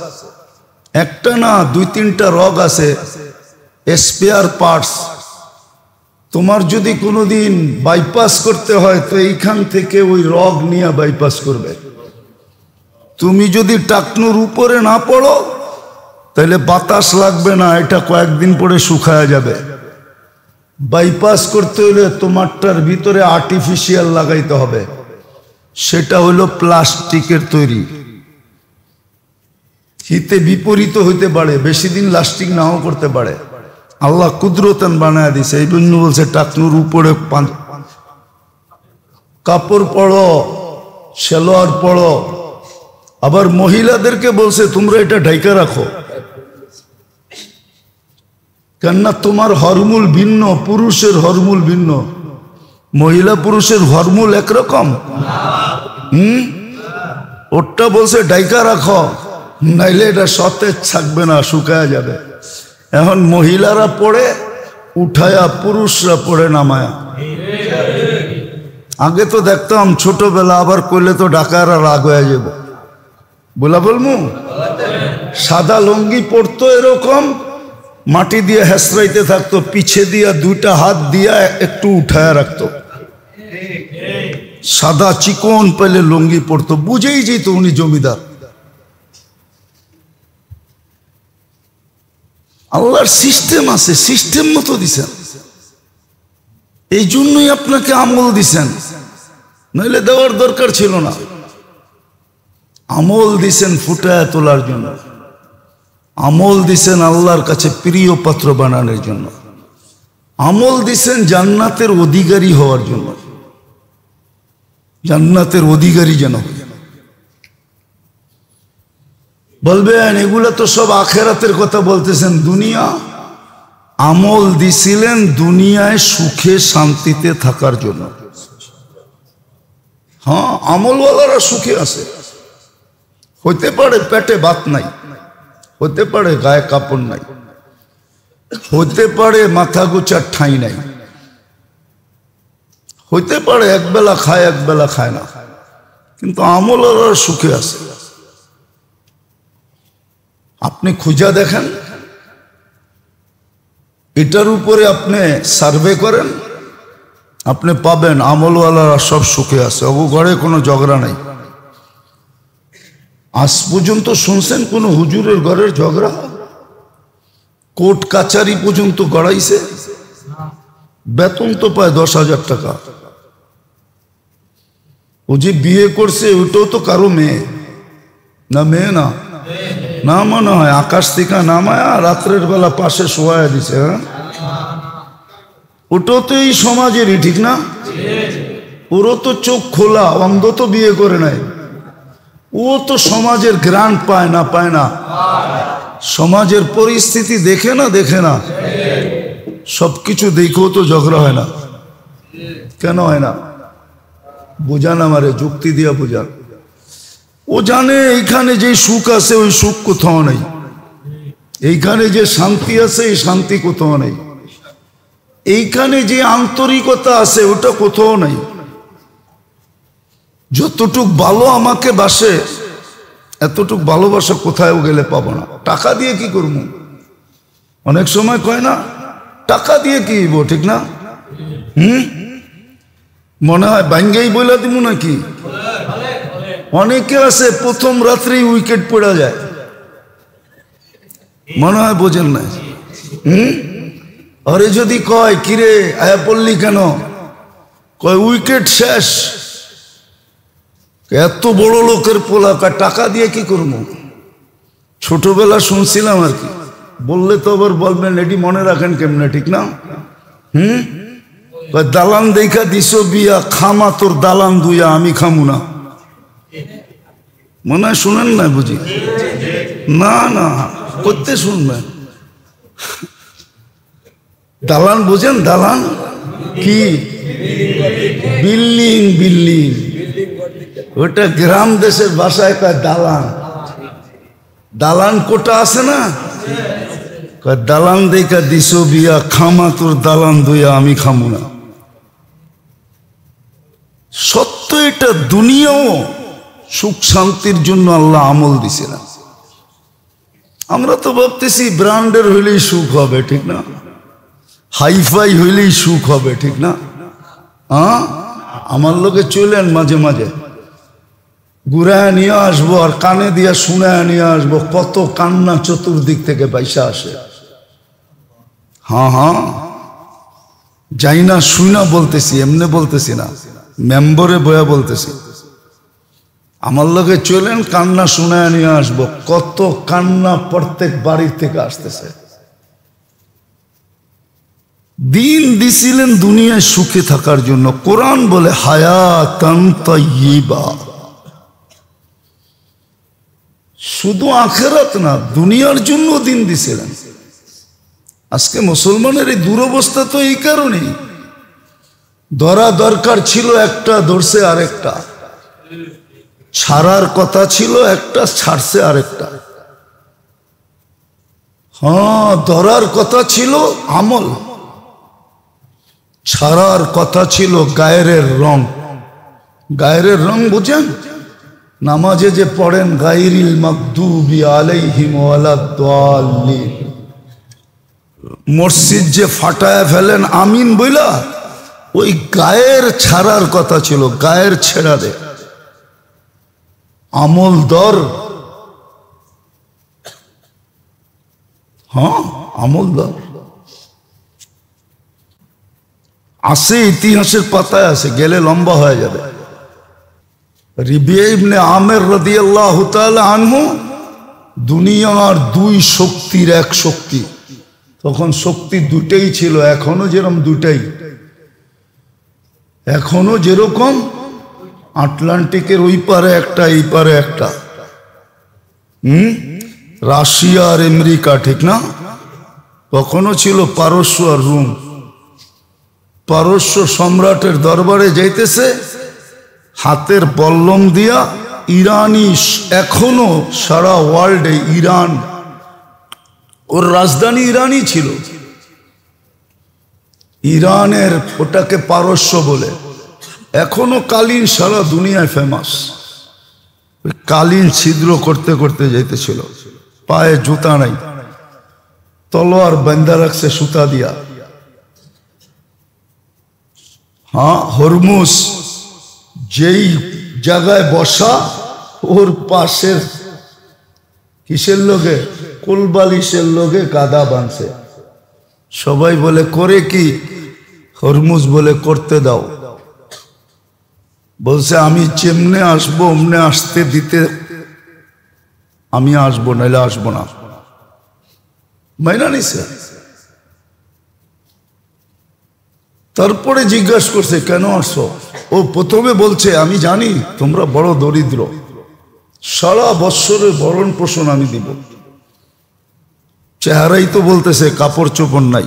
একটা না দুই তিনটা রগ আছে, স্পেয়ার পার্টস। তোমার যদি কোনোদিন বাইপাস করতে হয় তো এইখান থেকে ওই রগ নিয়ে বাইপাস করবে। তুমি যদি টাকনুর উপরে না পড়ো তাহলে বাতাস লাগবে না, এটা কয়েকদিন পরে শুকায় যাবে। বাইপাস করতে হলে তোমারটার ভিতরে আর্টিফিশিয়াল লাগাইতে হবে, সেটা হলো প্লাস্টিকের তৈরি। হিতে বিপরীত হইতে পারে, বেশি দিন লাস্টিং নাও করতে পারে। আল্লাহ কুদরতান বানায় দিছে, এই জন্য বলছে টাকনুর উপরে কাপড় পরো, সেলোয়ার পরো। আবার মহিলাদেরকে বলছে তোমরা এটা ঢাইকা রাখো, কেননা তোমার হরমুল ভিন্ন, পুরুষের হরমুল ভিন্ন। মহিলা পুরুষের হরমুল একরকম। ওটা বলছে ঢাইকা রাখো, নাইলে এটা সতেজ থাকবে না, শুকায় যাবে। এখন মহিলারা পড়ে উঠায়া, পুরুষরা পড়ে নামায়া। আগে তো দেখতাম ছোটবেলা, আবার করলে তো ডাকারা রাগ হয়ে যাব। বলা বলমু সাদা লুঙ্গি পরতো, এরকম মাটি দিয়ে হেসরাইতে থাকতো, পিছে দিয়া দুইটা হাত দিয়া একটু উঠায়া রাখতো। সাদা চিকন পেলে লুঙ্গি পরতো, বুঝেই যেত উনি জমিদার। আল্লাহর সিস্টেম আছে, সিস্টেম মতো দিছেন। এই জন্যই আপনাকে আমল দিছেন, নইলে দেওয়ার দরকার ছিল না। আমল দিছেন ফুটায় তোলার জন্য, আমল দিছেন আল্লাহর কাছে প্রিয় পাত্র বানানোর জন্য, আমল দিছেন জান্নাতের অধিকারী হওয়ার জন্য, জান্নাতের অধিকারী যেন। বলবেন এগুলো তো সব আখেরাতের কথা বলতেছেন, দুনিয়া। আমল দিছিলেন দুনিয়ায় সুখে শান্তিতে থাকার জন্য। হ্যাঁ, আমলওয়ালারা সুখে আছে। হইতে পারে পেটে ভাত নাই, হতে পারে গায়ে কাপড় নাই, হতে পারে মাথা গোছার ঠাঁই নাই, হইতে পারে একবেলা খায় একবেলা খায় না, কিন্তু আমলওয়ালারা সুখে আছে। আপনি খুঁজা দেখেন, এটার উপরে আপনি সার্ভে করেন, আপনি পাবেন আমলওয়ালারা সব সুখে আছে, ওগো ঘরে কোনো ঝগড়া নাই। আজ পর্যন্ত শুনছেন কোন হুজুরের ঘরের ঝগড়া? কোর্ট কাচারি পর্যন্ত গড়াইছে। বেতন তো পায় 10,000 টাকা। ও যে বিয়ে করছে ওটাও তো কারো মেয়ে না? মেয়ে না? না মনে হয় আকাশ থেকে নামায়া রাত্রের বেলা পাশে শোয়া দিছে। হ্যাঁ, ওটাও তো এই সমাজেরই, ঠিক না? ওরও তো চোখ খোলা, অন্ধ তো বিয়ে করে নাই। ও তো সমাজের গ্রান্ট পায় না? পায় না? সমাজের পরিস্থিতি দেখে না? দেখে না? সবকিছু দেখেও তো ঝগড়া হয় না। কেন হয় না? বোঝান আমারে, যুক্তি দিয়া বোঝান। ও জানে এইখানে যে সুখ আছে ওই সুখ কোথাও নেই, এইখানে যে শান্তি আছে এই শান্তি কোথাও নেই, এইখানে যে আন্তরিকতা আছে ওটা কোথাও নাই। যতটুক ভালো আমাকে বাসে এতটুক ভালোবাসা কোথায়ও গেলে পাবো না। টাকা দিয়ে কি করবো? অনেক সময় কয় না টাকা দিয়ে কি হইব, ঠিক না? মনে হয় ভাঙ্গেই বইলা দিব নাকি? অনেকে আছে প্রথম রাত্রেই উইকেট পড়া যায়, মনে হয় বোঝেন না। আরে যদি কয় কিরে আয়া পড়লি কেন, কয় উইকেট শেষ। এত বড় লোকের পোলা, টাকা দিয়ে কি করবো? ছোটবেলা শুনছিলাম আর কি, বললে তো আবার বলবেন এটি মনে রাখেন কেমনে, ঠিক না? দালান দেখা দিস বিয়া, খামা তোর দালান দুইয়া, আমি খামু না। মনে হয় শুনেন না বুঝি? না না, করতে শুনবেন। দালান বুঝেন? দালান কি? বিল্ডিং। বিল্ডিং ওটা গ্রাম দেশের ভাষায় কয় দালান। দালান কোটা আছে না? দালান দেখা দিস বিয়া, খামা তোর দালান দুইয়া, আমি খামু না। সত্য এটা, দুনিয়াও সুখ শান্তির জন্য আল্লাহ আমল দিছে না। আমরা তো ভাবতেছি ব্র্যান্ডের হইলেই সুখ হবে, ঠিক না? হাইফাই হইলেই সুখ হবে, ঠিক না? আমার লোকে চলেন মাঝে মাঝে, ঘুরায় নিয়ে আসবো আর কানে দিয়া শুনায় নিয়ে আসবো, কত কান্না চতুর্দিক থেকে পয়সা আসে। হ্যাঁ, যাই না শুনা বলতেছি, এমনি বলতেছি না, মেম্বরে বয়া বলতেছি। আমার লোকে চলেন, কান্না শুনায় নিয়ে আসবো, কত কান্না প্রত্যেক বাড়ির থেকে আসতেছে। দিন দিছিলেন দুনিয়ায় সুখে থাকার জন্য। কোরআন বলে হায়াতান তাইয়্যিবা, শুধু আখিরাত না দুনিয়ার জন্য দিন দিছিলেন। আজকে মুসলমানের এই দুরবস্থা তো এই কারণেই, ধরা দরকার ছিল একটা, ধরছে আরেকটা, ছাড়ার কথা ছিল একটা, ছাড়ছে আরেকটা। হ্যাঁ, ধরার কথা ছিল আমল, ছাড়ার কথা ছিল গায়ের রং। গায়ের রং বুঝেন? নামাজে যে পড়েন গায়রিল মাগদুবি আলাইহিম ওয়ালাদ-দাল্লিন, মসজিদ যে ফাটায় ফেলেন আমিন বইলা, ওই গায়ের ছাড়ার কথা ছিল, গায়ের ছেড়া দে। আমল দর, হ্যাঁ আমল দর আছে, ইতিহাসের পাতায় আছে, গেলে লম্বা হয়ে যাবে। রিবিয়া ইবনে আমের রাদিয়াল্লাহু তাআলা আনহু দুনিয়ার দুই শক্তির এক শক্তি। তখন শক্তি দুটাই ছিল, এখনো যেরকম দুটাই, এখনো যেরকম আটলান্টিকের ওই পারে একটা এই পারে একটা, রাশিয়া আর আমেরিকা, ঠিক না? তখনও ছিল পারস্য আর রোম। পারস্য সম্রাটের দরবারে যাইতেছে হাতের বল্লম দিয়া ইরানি, এখনো সারা ওয়ার্ল্ডে ইরান, ওর রাজধানী ইরানই ছিল। ইরানের ওটাকে পারস্য বলে, এখনো কালীন সারা দুনিয়ায় ফেমাস। কালীন ছিদ্র করতে করতে যাইতেছিল, পায়ে জুতা নাই, তলোয়ার বান্ধা রাখছে সুতা দিয়া। হ্যাঁ, হরমুজ যেই জায়গায় বসা, ওর পাশের কিসের লোকে? কোলবালিশের লোকে কাদা বাঁধছে। সবাই বলে করে কি? হরমুজ বলে করতে দাও। বলছে আমি যেমনে আসবো অমনে আসতে দিতে আমি আসবো, নাইলে আসবো না। মাইনা নিছে। তারপরে জিজ্ঞাসা করছে কেন আসছো? ও প্রথমে বলছে আমি জানি তোমরা বড় দরিদ্র, সারা বৎসরের ভরণ পোষণ আমি দিব। চেহারাই তো বলতেছে কাপড় চোপড় নাই।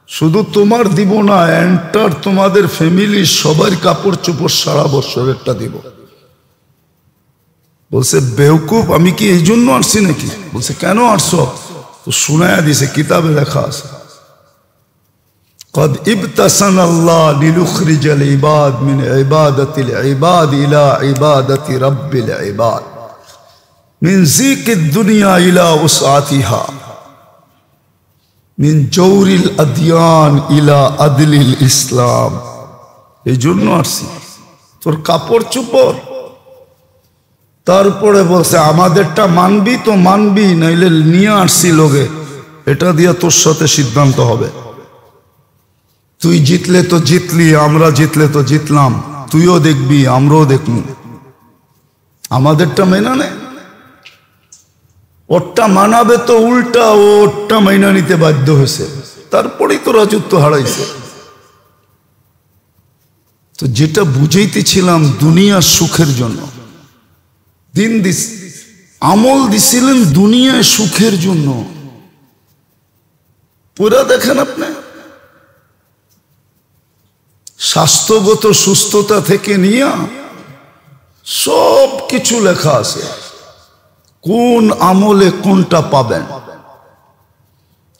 শুধু তোমার দিব না, এন্টার তোমাদের ফ্যামিলির সবার কাপড় চোপড় সারা বৎসরেরটা দিব। বলছে বেওকুফ, আমি কি এই জন্য আসছি নাকি? বলছে কেন আসছো? তো শুনায়া দিছে, কিতাবে লেখা আছে قد ابتسن الله ليخرج العباد من عبادة العباد إلى عبادة رب العباد من زيك الدنيا إلى وسعتها من جور الأديان إلى عدل الإسلام। এই জন্য আসছি, তোর কাপড় চোপড়। তারপরে বলছে আমাদেরটা মানবি তো মানবি, নাইলে নিয়ে আসছি লোকে, এটা দিয়ে তোর সাথে সিদ্ধান্ত হবে। তুই জিতলে তো জিতলি, আমরা জিতলে তো জিতলাম, তুইও দেখবি আমরাও দেখব। আমাদেরটা মেনা নে, ওরটা মানাবে তো উল্টা ওরটা মাইনা নিতে বাধ্য হয়েছে, তারপরেই তো রাজত্ব হারাইছে। তো যেটা বুঝাইতেছিলাম দুনিয়ার সুখের জন্য দিন দিস, আমল দিছিলেন দুনিয়ায় সুখের জন্য। পুরা দেখেন আপনি, স্বাস্থ্যগত সুস্থতা থেকে নিয়ে সব কিছু লেখা আছে, কোন আমলে কোনটা পাবেন,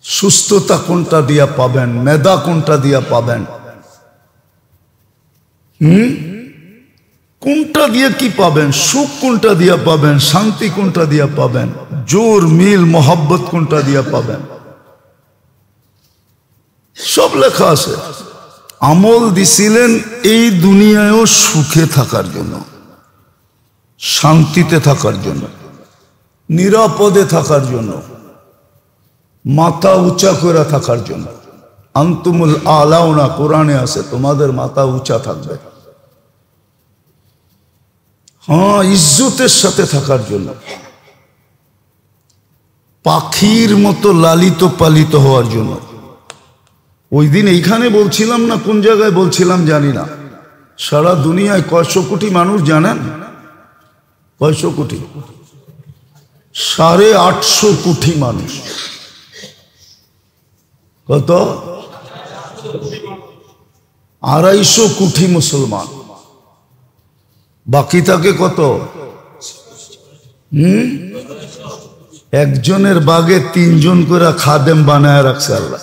সুস্থতা কোনটা দিয়া পাবেন, মেধা কোনটা দিয়া পাবেন, কোনটা দিয়ে কি পাবেন, সুখ কোনটা দিয়া পাবেন, শান্তি কোনটা দিয়া পাবেন, জোর মিল মোহাব্বত কোনটা দিয়া পাবেন, সব লেখা আছে। আমল দিছিলেন এই দুনিয়ায়ও সুখে থাকার জন্য, শান্তিতে থাকার জন্য, নিরাপদে থাকার জন্য, মাথা উঁচা করে থাকার জন্য। আনতুমুল আলাউনা কোরআনে আছে, তোমাদের মাথা উঁচা থাকবে। হ্যাঁ, ইজ্জতের সাথে থাকার জন্য, পাখির মতো লালিত পালিত হওয়ার জন্য। ওই দিন এইখানে বলছিলাম না কোন জায়গায় বলছিলাম জানি না, সারা দুনিয়ায় কয়শো কোটি মানুষ জানেন? কয়শো কোটি? 850 কোটি মানুষ। কত? 250 কোটি মুসলমান। বাকি থাকে কত? একজনের বাগে 3 জন করে খাদেম বানায় রাখছে আল্লাহ।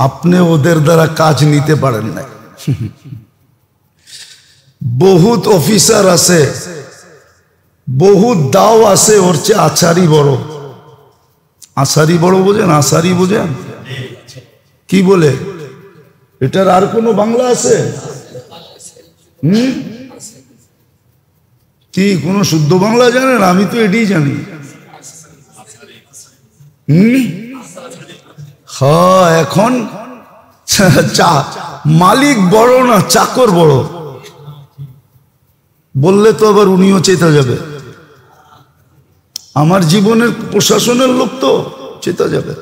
আপনি ওদের দ্বারা কাজ নিতে পারেন না। বহুত অফিসার আছে, বহুত দাও আছে, ওর চেয়ে আচারি বড়। আচারি বড় বোঝেন? আচারি বোঝেন কি বলে? এটার আর কোনো বাংলা আছে? কি কোনো শুদ্ধ বাংলা জানেন? আমি তো এটাই জানি। হ্যাঁ, এখন মালিক বড় না চাকর বড় বললে তো আবার উনিও চেতা যাবে। আমার জীবনের প্রশাসনের লোক তো চেতা যাবে।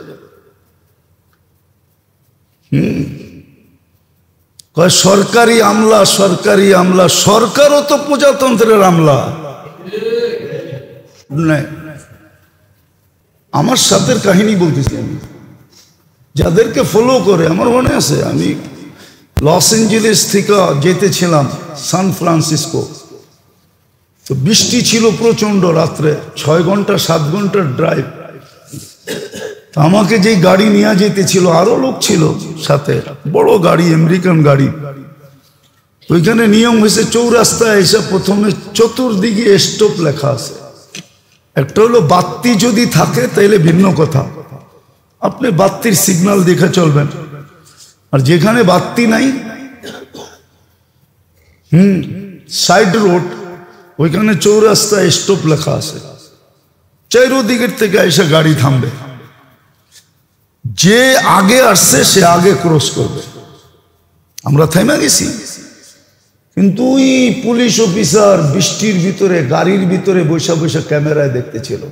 সরকারি আমলা, সরকারি আমলা, সরকারও তো প্রজাতন্ত্রের আমলা। আমার সাথে কাহিনী বলতেছি আমি, যাদেরকে ফলো করে আমার মনে আছে, আমি লস এঞ্জেলেস থেকে যেতেছিলাম সান ফ্রান্সিসকো। তো বৃষ্টি ছিল প্রচন্ড, রাত্রে 6 ঘন্টা 7 ঘন্টার ড্রাইভ। আমাকে যেই গাড়ি নিয়ে যেতেছিল, আরো লোক ছিল সাথে, বড় গাড়ি, আমেরিকান গাড়ি। ওইখানে নিয়ম হয়েছে, চৌরাস্তায় এসে প্রথমে চতুর্দিকে স্টপ লেখা আছে। একটা হলো বাতি যদি থাকে তাহলে ভিন্ন কথা, আপনি বাতির সিগন্যাল দেখে চলবেন। আর যেখানে বাতি নাই, সাইড রোড, ওইখানে চৌরাস্তায় স্টপ লেখা আছে। চারিদিকের থেকে এসে গাড়ি থামবে, যে আগে আসছে সে আগে ক্রস করবে। আমরা থেমে গেছি, কিন্তু ওই পুলিশ অফিসার বৃষ্টির ভিতরে গাড়ির ভিতরে বৈশা বৈশা ক্যামেরায় দেখতেছিল।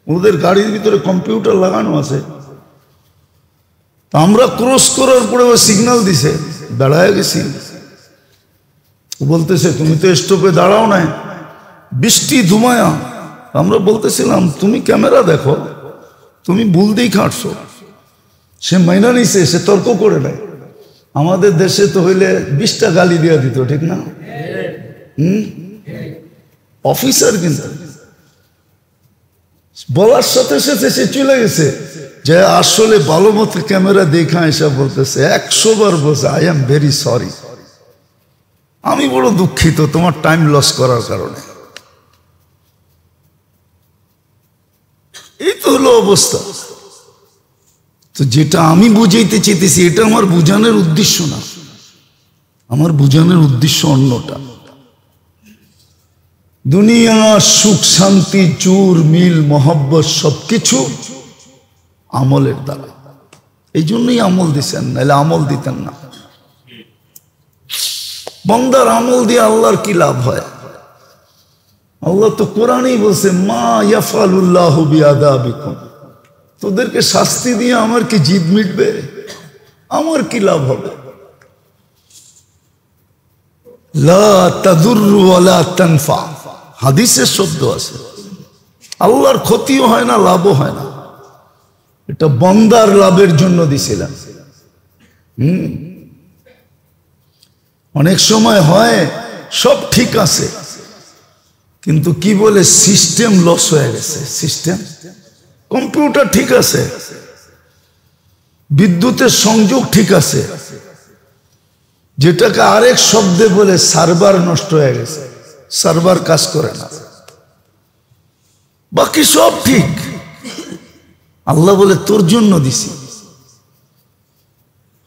ওদের গাড়ির ভিতরে কম্পিউটার লাগানো আছে। আমরা ক্রস করার পরে ও সিগন্যাল দিছে, দাঁড়ায় গেছি। ও বলতেছে তুমি তো স্টপে দাঁড়াও নাই, বৃষ্টি ধুমায়া। আমরা বলতেছিলাম তুমি ক্যামেরা দেখো, তুমি ভুল দিয়ে খাটছো। সে মাইনা নিছে, সে তর্ক করে নেয়। আমাদের দেশে তো হইলে 20টা গালি দিয়া দিত, ঠিক না? অফিসার কিন্তু বলার সাথে সাথে সে চলে গেছে, যে আসলে ভালো মতো ক্যামেরা দেখা এসে বলতেছে 100 বার বলছে আই এম ভেরি সরি, আমি বড় দুঃখিত তোমার টাইম লস করার কারণে। এই তো হলো অবস্থা। তো যেটা আমি বুঝাইতে চেয়েছি এটা আমার বুঝানোর উদ্দেশ্য না, আমার বুঝানোর উদ্দেশ্য অন্যটা। দুনিয়া সুখ শান্তি চুর মিল মহব্বত সবকিছু আমলের দ্বারা। এই জন্যই আমল দিচ্ছেন, নাহলে আমল দিতেন না। বান্দার আমল দিয়ে আল্লাহর কি লাভ হয়? আল্লাহ তো কোরআনেই বলছে মা ইয়াফালুল্লাহু বিআযাবিকুম, তোদেরকে শাস্তি দিয়ে আমার কি জিদ মিটবে? আমার কি লাভ হবে? লা তাদুররু ওয়ালা তানফা, হাদিসের শব্দ আছে। আল্লাহর ক্ষতিও হয় না, লাভও হয় না। এটা বান্দার লাভের জন্য দিছিলেন। অনেক সময় হয় সব ঠিক আছে, কিন্তু কি বলে সিস্টেম লস হয়ে গেছে। সিস্টেম, কম্পিউটার ঠিক আছে, বিদ্যুতের সংযোগ ঠিক আছে, যেটাকে আরেক শব্দে বলে সার্ভার নষ্ট হয়ে গেছে, সার্ভার কাজ করে না, বাকি সব ঠিক। আল্লাহ বলে তোর জন্য দিছি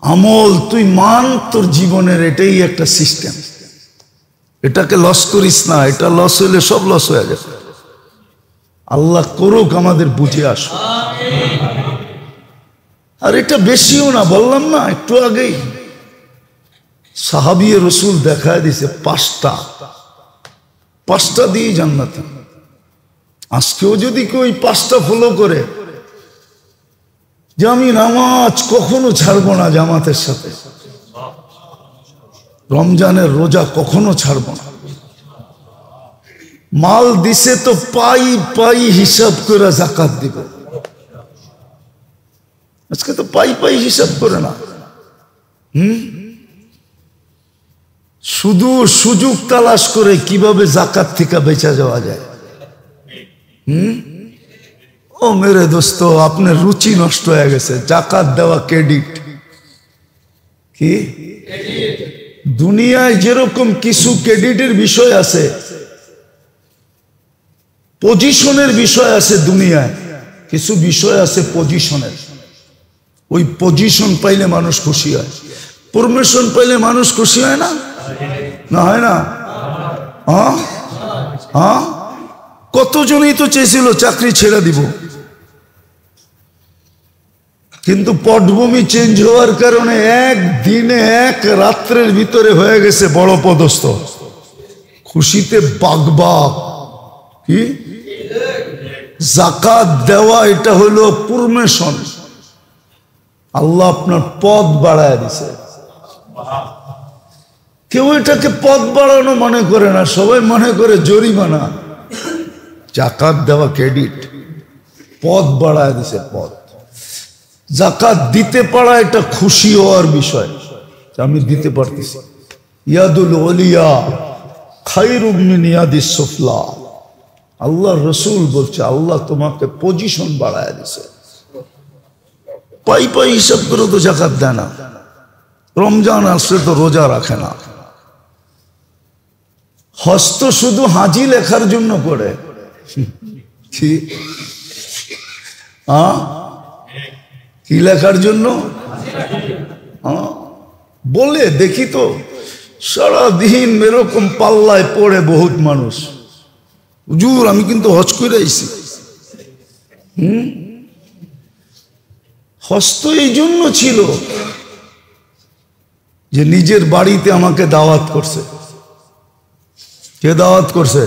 আমল, তুই মান তোর জীবনের, এটাই একটা সিস্টেম। এটাকে লস করিস না, এটা লস হইলে সব লস হয়ে যাবে। আল্লাহ করুক আমাদের বুঝে আসো। আর এটা বেশিও না, বললাম না একটু আগেই, সাহাবী রসুল দেখায় দিছে 5টা দিয়ে জান্নাতে। আজকেও যদি কেউ 5টা ফলো করে, যে আমি নামাজ কখনো ছাড়বো না জামাতের সাথে, রমজানের রোজা কখনো ছাড়বো না, মাল দিছে তো পাই পাই হিসাব করে যাকাত দিব। আজকে তো পাই পাই হিসাব করে না, শুধু সুযোগ তালাশ করে কিভাবে যাকাত থেকে বেঁচে যাওয়া যায়। ও মেরে দোস্ত, আপনার রুচি নষ্ট হয়ে গেছে। যাকাত দেওয়া ক্রেডিট কি? দুনিয়ায় যেরকম কিছু ক্রেডিটের বিষয় আছে, পজিশনের বিষয় আছে, দুনিয়ায় কিছু বিষয় আছে পজিশনের। ওই পজিশন পাইলে মানুষ খুশি হয়, প্রমোশন পাইলে মানুষ খুশি হয় না? না হয় না? হ্যাঁ হ্যাঁ, কতজনই তো চেয়েছিল চাকরি ছেড়ে দিব, কিন্তু পটভূমি চেঞ্জ হওয়ার কারণে একদিনে এক রাত্রের ভিতরে হয়ে গেছে বড় পদস্থ। খুশিতে বাগবাগ। কি যাকাত দেওয়া, এটা হলো প্রমোশন। আল্লাহ আপনার পদ বাড়ায় দিছে। কেউ এটাকে পদ বাড়ানো মনে করে না, সবাই মনে করে জরিমানা। যাকাত দেওয়া ক্রেডিট, পদ বাড়ায় দিছে। পদ, যাকাত দিতে পারা এটা খুশি হওয়ার বিষয়, আমি দিতে পারতেছি। ইয়াদুল ওলিয়া খায়রুম মিন ইয়াদিস সুফলা। আল্লাহ রসুল বলছে আল্লাহ তোমাকে পজিশন বাড়ায় দিছে। পাই পাই হিসাব করে তো যাকাত দেয় না, রমজান আসলে তো রোজা রাখে না, হস্ত শুধু হাজি লেখার জন্য করে। কি কি লেখার জন্য? বলে দেখি তো সারাদিন এরকম পাল্লায় পড়ে বহুত মানুষ, হুজুর আমি কিন্তু হজ করে আইছি, হজ তো এই জন্য ছিল যে নিজের বাড়িতে আমাকে দাওয়াত করছে। কে দাওয়াত করছে?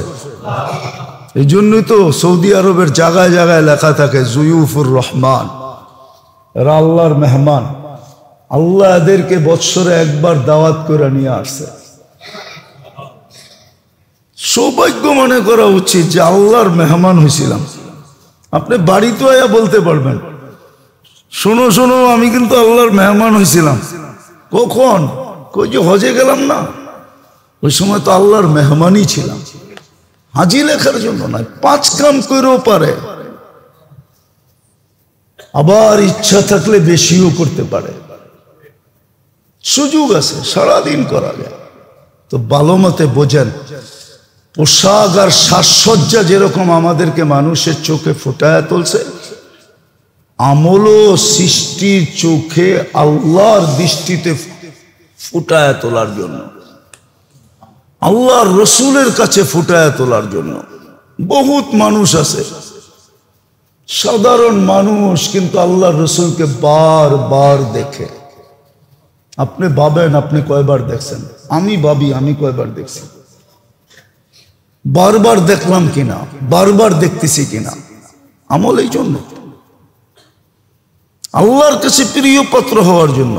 এই জন্যই তো সৌদি আরবের জায়গায় জায়গায় লেখা থাকে জুয়ুফুর রহমান, এরা আল্লাহর মেহমান। আল্লাহ এদেরকে বৎসরে একবার দাওয়াত করে নিয়ে আসছে। সৌভাগ্য মনে করা উচিত যে আল্লাহর মেহমান হয়েছিলাম। আপনি বাড়িতে আয়া বলতে পারবেন, শোনো শোনো আমি কিন্তু আল্লাহর মেহমান হয়েছিলাম। কখন? কই যে হজে গেলাম না, ওই সময় তো আল্লাহর মেহমানই ছিলাম। হাজি লেখার জন্য নয়, 5 কাম করেও পারে, আবার ইচ্ছা থাকলে বেশিও করতে পারে, সুযোগ আছে, সারাদিন করা যায়। তো ভালো মতে বোঝেন, পোশাক আর সাজসজ্জা যেরকম আমাদেরকে মানুষের চোখে ফুটায় তুলছে, আমলও সৃষ্টির চোখে আল্লাহর দৃষ্টিতে ফুটায় তোলার জন্য, আল্লাহর রসুলের কাছে ফুটায় তোলার জন্য। বহুত মানুষ আছে, সাধারণ মানুষ, কিন্তু আল্লাহর রসুলকে বারবার দেখে। আপনি ভাবেন আপনি কয়বার দেখছেন, আমি ভাবি আমি কয়বার দেখছি, বারবার দেখলাম কিনা, বারবার দেখতেছি কিনা। আমল এই জন্য, আল্লাহর কাছে প্রিয় পাত্র হওয়ার জন্য,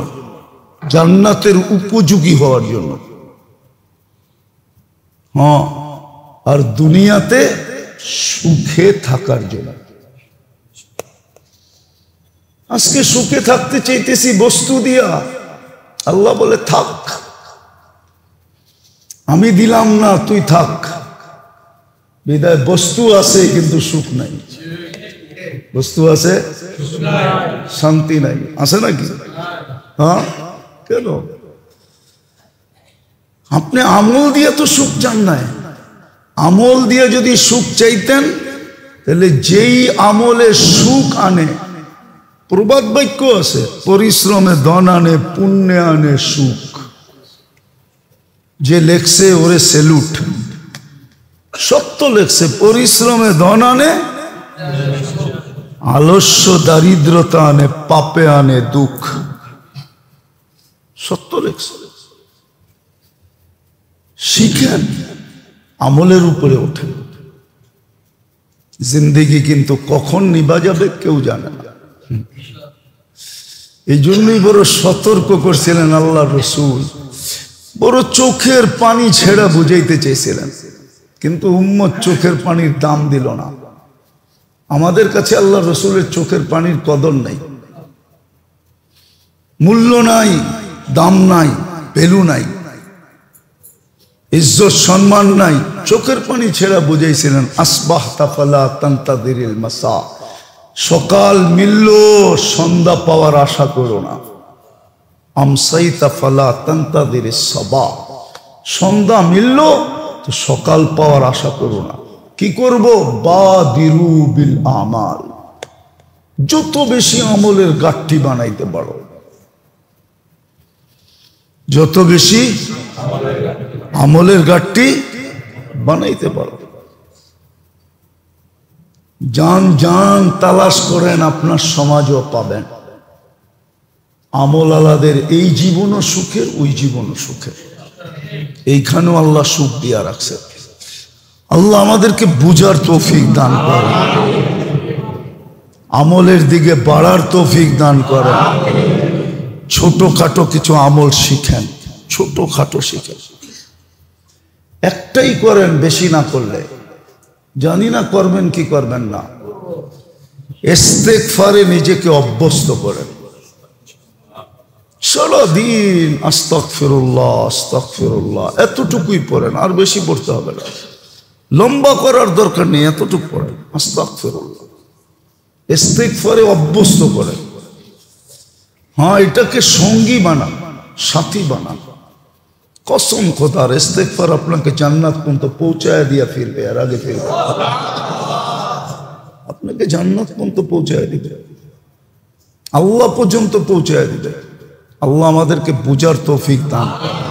জান্নাতের উপযোগী হওয়ার জন্য। হ্যাঁ, আর দুনিয়াতে সুখে থাকার জন্য। আজকে সুখে থাকতে চাইতেছি বস্তু দিয়া, আল্লাহ বলে থাক, আমি দিলাম না, তুই থাক। বিদায় বস্তু আছে কিন্তু সুখ নাই, বস্তু আছে শান্তি নাই, আছে নাকি? হ্যাঁ, কেন? আপনি আমল দিয়ে তো সুখ চান না। আমল দিয়ে যদি সুখ চাইতেন, তাহলে যেই আমলে সুখ আনে, প্রবাদ বাক্য আছে, পরিশ্রমে ধন আনে, পুণ্যে আনে সুখ। যে লেখছে ওরে সেলুট, সত্য লেখছে, পরিশ্রমে ধন আনে, আলস্য দারিদ্রতা আনে, পাপে আনে দুঃখ। সত্য লেখছে। শিখেন, আমলের উপরে ওঠেন। জিন্দেগি কিন্তু কখন নিভা যাবে কেউ জানে না। এই জন্যই বড় সতর্ক করছিলেন আল্লাহ রসুল, বড় চোখের পানি ছেড়া বুঝাইতে চেয়েছিলেন, কিন্তু উম্মত চোখের পানির দাম দিল না। আমাদের কাছে আল্লাহ রসুলের চোখের পানির কদর নাই, মূল্য নাই, দাম নাই, ভ্যালু নাই, ইজ্জত সম্মান নাই। চোখের পানি ছেড়া বুঝাইছিলেন, আসবাহতা ফালা তান্তাদিরিল মাসা, সকাল মিলল সন্ধ্যা পাওয়ার আশা করো না। আমসাইতা ফালা তান্তাদিরিস সাবা, সন্ধ্যা মিলল তো সকাল পাওয়ার আশা করো না। কি করব? বাদিরু বিল আমাল, যত বেশি আমলের গাঠটি বানাইতে পারো, যত বেশি আমলের গাঠটি বানাইতে পারো। জান জান তালাশ করেন, আপনার সমাজও পাবেন। আমল আলাদের এই জীবনও সুখের, ওই জীবনও সুখের। এইখানেও আল্লাহ সুখ দিয়া রাখছে। আল্লাহ আমাদেরকে বুঝার তৌফিক দান করেন, আমলের দিকে বাড়ার তৌফিক দান করেন। ছোটখাটো কিছু আমল শিখেন, ছোটখাটো শিখেন, একটাই করেন, বেশি না করলে। জানি না করবেন কি করবেন না। ইস্তেগফারে নিজেকে অভ্যস্ত করেন, সারাদিন আস্তাগফিরুল্লাহ আস্তাগফিরুল্লাহ, এতটুকুই পড়েন, আর বেশি পড়তে হবে না। লম্বা করার দরকার নেই, এতটুকু পড়েন, আস্তাগফিরুল্লাহ। ইস্তেগফারে অভ্যস্ত করেন। হ্যাঁ, এটাকে সঙ্গী বানান, সাথী বানান। কসম খোদার, ইস্তেগফার আপনাকে জান্নাত পর্যন্ত পৌঁছায় দিয়া ফিরবে, আর আগে ফিরবে, আপনাকে জান্নাত পর্যন্ত পৌঁছায় দিবে, আল্লাহ পর্যন্ত পৌঁছায় দিবে। আল্লাহ আমাদেরকে বুঝার তৌফিক দান করেন।